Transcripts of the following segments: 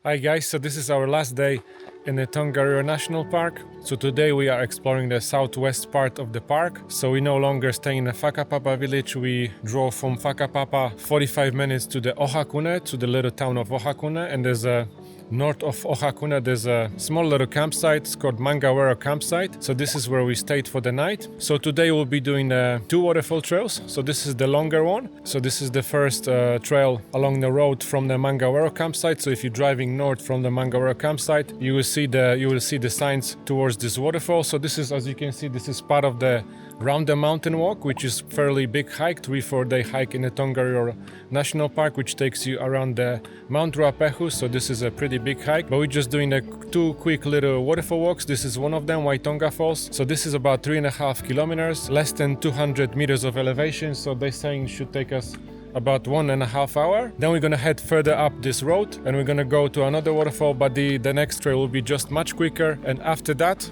Hi guys, so this is our last day in the Tongariro National Park. So today we are exploring the southwest part of the park. So we no longer stay in the Whakapapa village. We drove from Whakapapa 45 minutes to the Ohakune, to the little town of Ohakune, and there's a north of Ohakune, there's a small little campsite. It's called Mangawhero campsite. So this is where we stayed for the night. So today we'll be doing two waterfall trails. So this is the longer one. So this is the first trail along the road from the Mangawhero campsite. So if you're driving north from the Mangawhero campsite, you will see the signs towards this waterfall. So this is, as you can see, this is part of the Round the Mountain Walk, which is fairly big hike, 3-4 day hike in the Tongariro National Park, which takes you around the Mount Ruapehu. So this is a pretty big hike, but we're just doing two quick little waterfall walks. This is one of them, Waitonga Falls. So this is about 3.5 kilometers, less than 200 meters of elevation. So they're saying it should take us about 1.5 hours. Then we're gonna head further up this road and we're gonna go to another waterfall, but the next trail will be just much quicker. And after that,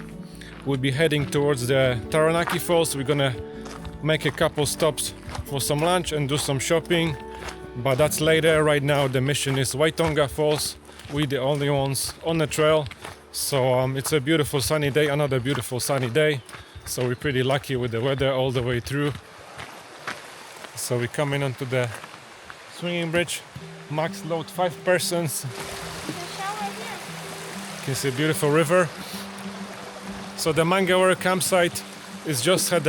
we'll be heading towards the Taranaki Falls. We're gonna make a couple stops for some lunch and do some shopping, but that's later. Right now the mission is Waitonga Falls. We're the only ones on the trail. So it's a beautiful sunny day, another beautiful sunny day. So we're pretty lucky with the weather all the way through. So we're coming onto the swinging bridge, max load 5 persons. You can see a beautiful river. So the Mangawhero campsite is just had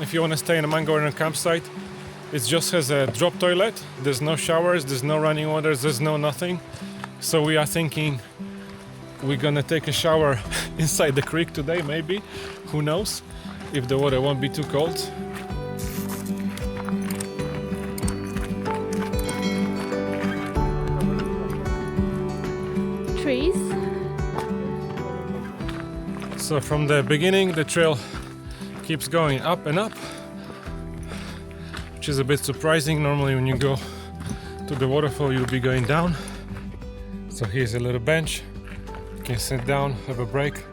if you want to stay in a Mangawhero campsite, it just has a drop toilet. There's no showers, there's no running water, there's no nothing. So we are thinking we're gonna take a shower inside the creek today, maybe. Who knows if the water won't be too cold. Trees. So from the beginning the trail keeps going up and up, which is a bit surprising. Normally when you go to the waterfall you'll be going down. So here's a little bench, you can sit down, have a break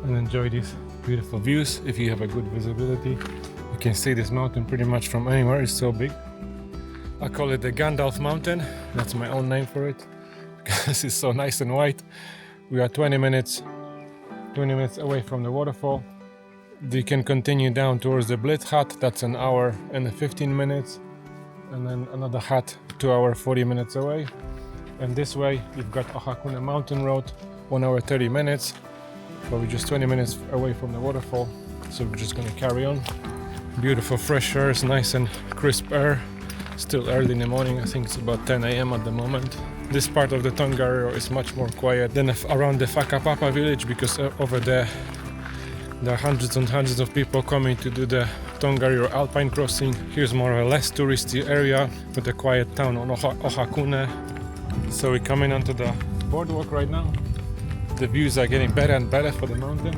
and enjoy these beautiful views. If you have a good visibility, you can see this mountain pretty much from anywhere. It's so big. I call it the Gandalf Mountain. That's my own name for it because it's so nice and white. We are 20 minutes away from the waterfall. You can continue down towards the Blitz hut. That's an hour and 15 minutes, and then another hut 2 hours 40 minutes away. And this way you've got Ohakune Mountain Road, 1 hour 30 minutes, but we're just 20 minutes away from the waterfall. So we're just gonna carry on. Beautiful fresh air, it's nice and crisp air. Still early in the morning, I think it's about 10 a.m. at the moment. This part of the Tongariro is much more quiet than around the Whakapapa village, because over there are hundreds and hundreds of people coming to do the Tongariro alpine crossing. Here's more or less touristy area with a quiet town on Ohakune. So we're coming onto the boardwalk right now. The views are getting better and better for the mountain.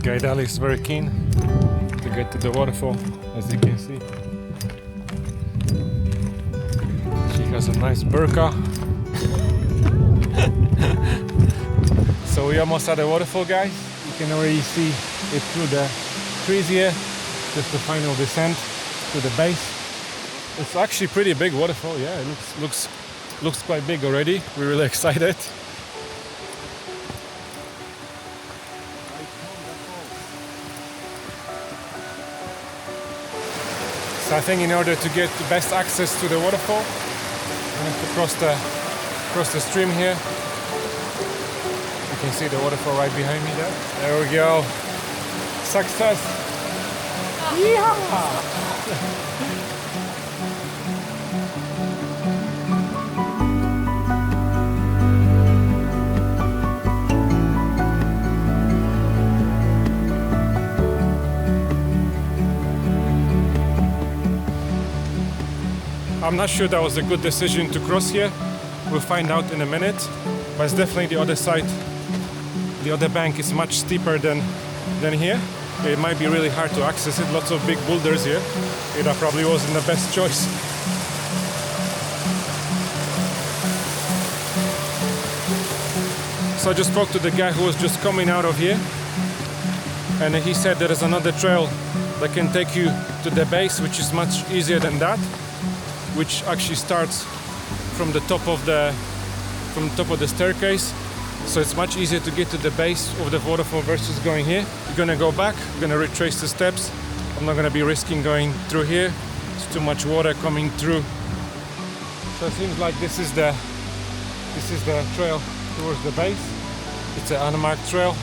Guide Ali is very keen to get to the waterfall, as you can see. She has a nice burqa. So we almost at the waterfall, guys. You can already see it through the trees here. Just the final descent to the base. It's actually pretty big waterfall. Yeah, it looks quite big already. We're really excited. So I think in order to get the best access to the waterfall, I have to cross the stream here. You can see the waterfall right behind me there. There we go. Success! Yeehaw! I'm not sure that was a good decision to cross here. We'll find out in a minute. But it's definitely the other side. The other bank is much steeper than here. It might be really hard to access it. Lots of big boulders here. That probably wasn't the best choice. So I just spoke to the guy who was just coming out of here, and he said there is another trail that can take you to the base, which is much easier than that, which actually starts from the top of the staircase. So it's much easier to get to the base of the waterfall versus going here. You're gonna go back, you're gonna retrace the steps. I'm not gonna be risking going through here. It's too much water coming through. So it seems like this is the trail towards the base. It's an unmarked trail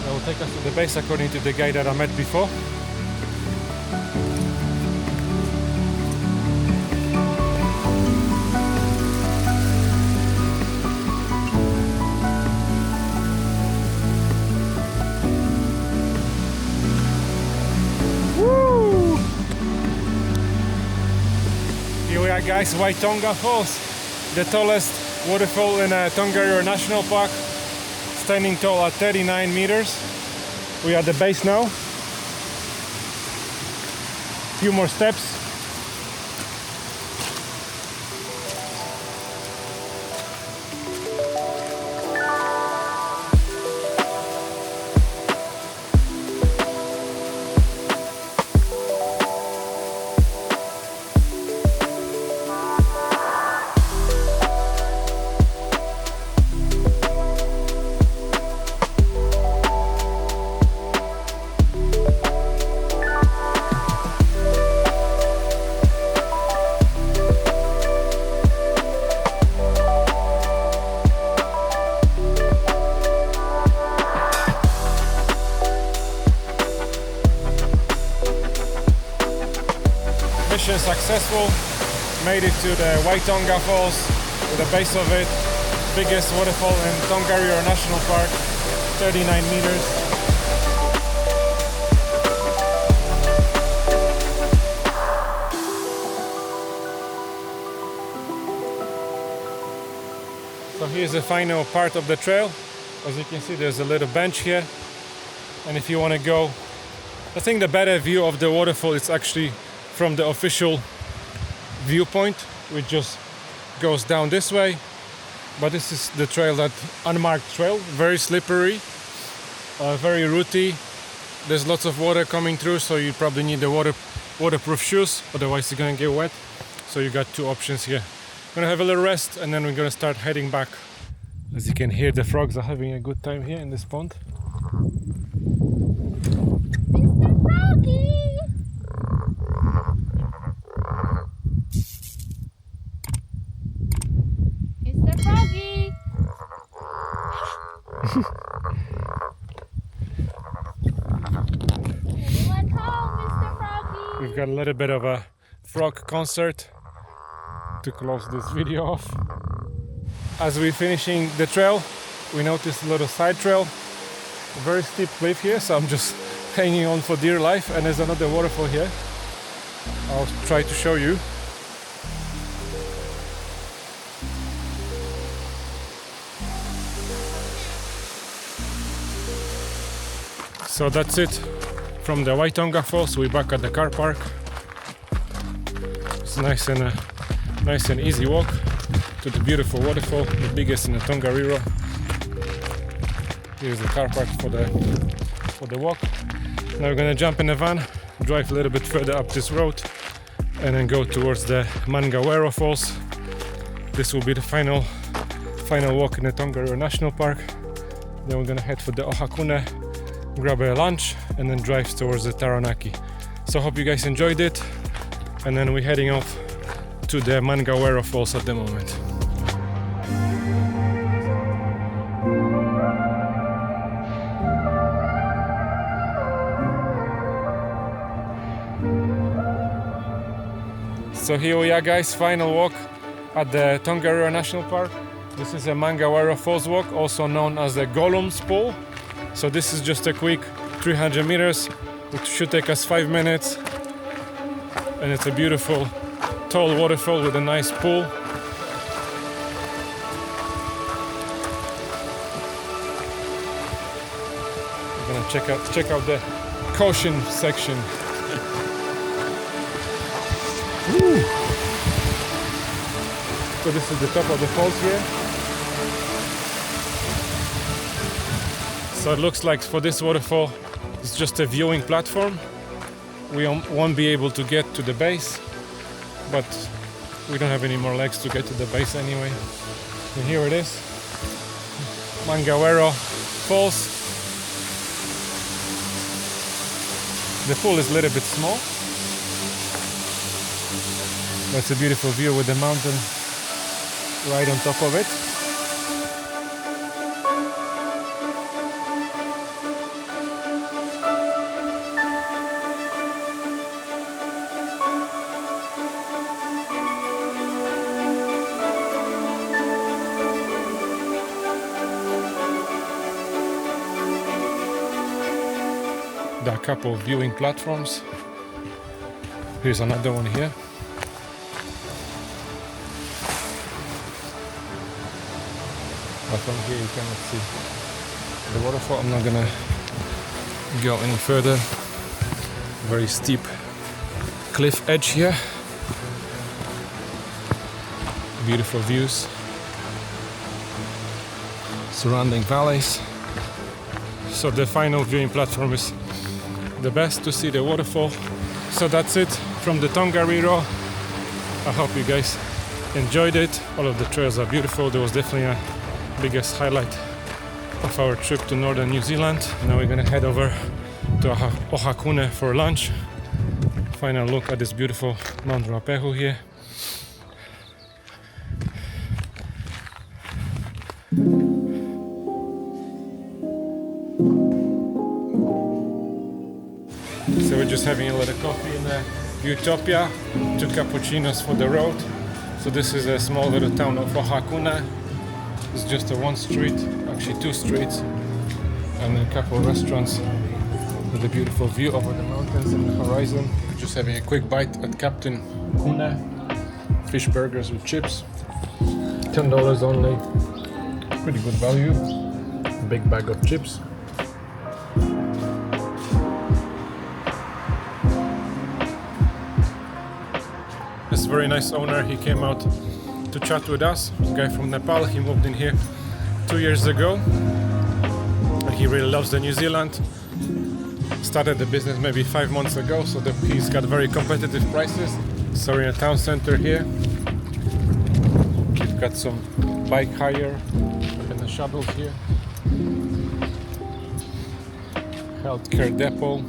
that will take us to the base according to the guy that I met before. Woo! Here we are, guys, Waitonga Falls, the tallest waterfall in Tongariro National Park, standing tall at 39 meters. We are at the base now. Few more steps. Mission successful, made it to the Waitonga Falls, to the base of it, biggest waterfall in Tongariro National Park, 39 meters. So here's the final part of the trail. As you can see, there's a little bench here, and if you want to go, I think the better view of the waterfall is actually from the official viewpoint, which just goes down this way. But this is the trail, that unmarked trail, very slippery, very rooty. There's lots of water coming through, so you probably need the waterproof shoes, otherwise you're gonna get wet. So you got two options here. I'm gonna have a little rest, and then we're gonna start heading back. As you can hear, the frogs are having a good time here in this pond. Mr. Froggy! Mr. Froggy! Anyone home, Mr. Froggy? We've got a little bit of a frog concert to close this video off. As we're finishing the trail, we noticed a little side trail, a very steep cliff here, so I'm just hanging on for dear life, and there's another waterfall here. I'll try to show you. So that's it from the Waitonga Falls. We're back at the car park. It's nice and easy walk to the beautiful waterfall, the biggest in the Tongariro. Here's the car park for the walk. Now we're gonna jump in the van, drive a little bit further up this road, and then go towards the Mangawhero Falls. This will be the final walk in the Tongariro National Park. Then we're gonna head for the Ohakune, grab a lunch, and then drive towards the Taranaki. So I hope you guys enjoyed it, and then we're heading off to the Mangawhero Falls at the moment. So here we are, guys, final walk at the Tongariro National Park. This is a Mangawhero Falls walk, also known as the Gollum's pool. So this is just a quick 300 meters. It should take us 5 minutes. And it's a beautiful, tall waterfall with a nice pool. We're gonna check out the caution section. Woo. So this is the top of the falls here. So it looks like for this waterfall, it's just a viewing platform. We won't be able to get to the base, but we don't have any more legs to get to the base anyway. And here it is, Mangawhero Falls. The pool is a little bit small. That's a beautiful view with the mountain right on top of it. There are a couple of viewing platforms. Here's another one here. But from here you cannot see the waterfall. I'm not gonna go any further. Very steep cliff edge here. Beautiful views. Surrounding valleys. So the final viewing platform is the best to see the waterfall. So that's it from the Tongariro. I hope you guys enjoyed it. All of the trails are beautiful. There was definitely a biggest highlight of our trip to northern New Zealand. Now we're gonna head over to Ohakune for lunch. Final look at this beautiful Mount Ruapehu here. So we're just having a little coffee in Utopia, 2 cappuccinos for the road. So this is a small little town of Ohakune. It's just a one street, actually 2 streets, and a couple of restaurants with a beautiful view over the mountains and the horizon. We're just having a quick bite at Captain Kuna. Fish burgers with chips, $10 only. Pretty good value. Big bag of chips. This very nice owner, he came out to chat with us. A guy from Nepal, he moved in here 2 years ago. He really loves the New Zealand. Started the business maybe 5 months ago, so he's got very competitive prices. So we're in a town center here. We've got some bike hire and the shuttles here. Healthcare depot.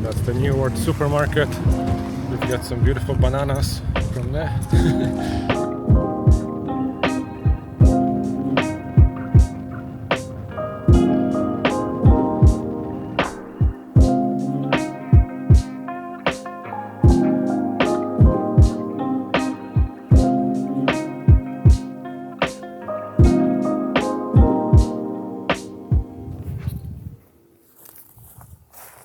That's the New World supermarket. We've got some beautiful bananas from there.